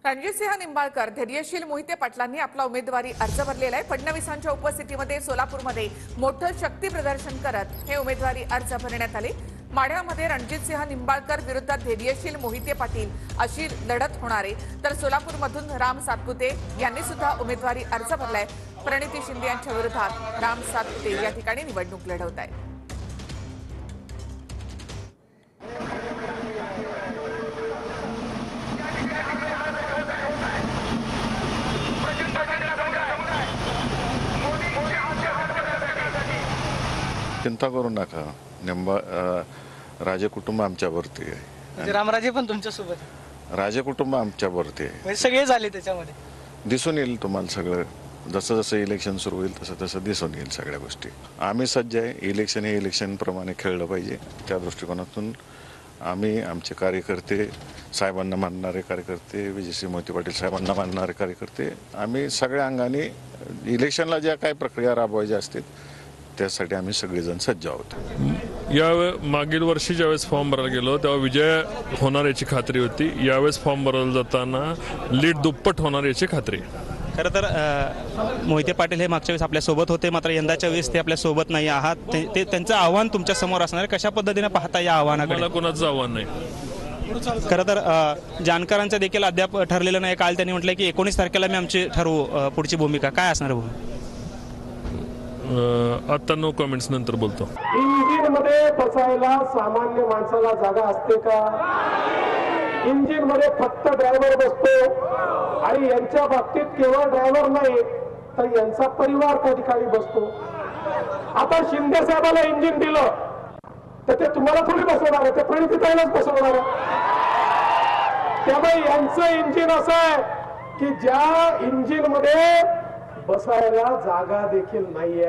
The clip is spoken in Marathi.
रणजितसिंह निंबाळकर, धैर्यशील मोहिते पाटलांनी आपला उमेदवारी अर्ज भरलेला आहे। फडणवीसांच्या उपस्थितीमध्ये सोलापूरमध्ये मोठं शक्ती प्रदर्शन करत हे उमेदवारी अर्ज भरण्यात आले। माढ्यामध्ये रणजितसिंह निंबाळकर विरुद्ध धैर्यशील मोहिते पाटील अशी लढत होणार आहे, तर सोलापूरमधून राम सातपुते यांनी सुद्धा उमेदवारी अर्ज भरलाय। प्रणिती शिंदे यांच्या विरोधात राम सातपुते या ठिकाणी निवडणूक लढवत आहेत। चिंता करू नका, राजकुटुंब आमच्यावरती आहे। म्हणजे रामराजे पण तुमच्यासोबत, राजकुटुंब आमच्यावरती आहे, म्हणजे सगळे झाले त्याच्यामध्ये। दिसून येईल तुम्हाला सगळं, जसं जसं इलेक्शन सुरू होईल तसं तसं दिसून येईल सगळ्या गोष्टी। आम्ही सज्ज आहे, इलेक्शन हे इलेक्शन प्रमाणे खेळलं पाहिजे, त्या दृष्टिकोनातून आम्ही आमचे कार्यकर्ते, साहेबांना मानणारे कार्यकर्ते, विजयसिंह मोहिते पाटील साहेबांना मानणारे कार्यकर्ते, आम्ही सगळ्या अंगाने इलेक्शनला ज्या काही प्रक्रिया राबवायच्या असतील त्यासाठी आम्ही सगळेजण सज्ज आहोत। या मागील वर्षी ज्यावेळेस फॉर्म भरायला गेलो तेव्हा विजय होणार याची खात्री होती। यावेळेस फॉर्म भरायला जाताना लीड दुप्पट होणार याची खात्री। खरं तर मोहिते पाटील हे मागच्या वेळेस आपल्यासोबत होते, मात्र यंदाच्या वेळेस ते आपल्यासोबत नाही आहात। ते त्यांचं आव्हान तुमच्या समोर असणार, कशा पद्धतीने पाहता या आव्हानाकडे? मला कोणाचं आव्हान नाही। खरं तर जानकरांचं देखील अद्याप ठरलेलं नाही। काल त्यांनी म्हटलं की 19 तारखेला मी आमची ठरवू पुढची भूमिका, काय असणार भूमिका? आता नो कमेंट्स, नंतर बोलतो। इंजिन मध्ये बसायला सामान्य माणसाला जागा असते का? इंजिन मध्ये फक्त ड्रायव्हर बसतो, आणि यांच्या बाबतीत केवळ ड्रायव्हर नाही तर यांचा परिवार त्या ठिकाणी बसतो। आता शिंदे साहेबाला इंजिन दिलं तर ते तुम्हाला थोडी बसवणार आहे, ते प्रणितीताईलाच बसवणार आहे। त्यामुळे यांचं इंजिन असं आहे की ज्या इंजिन मध्ये बसायला जागा देखील नाहीये।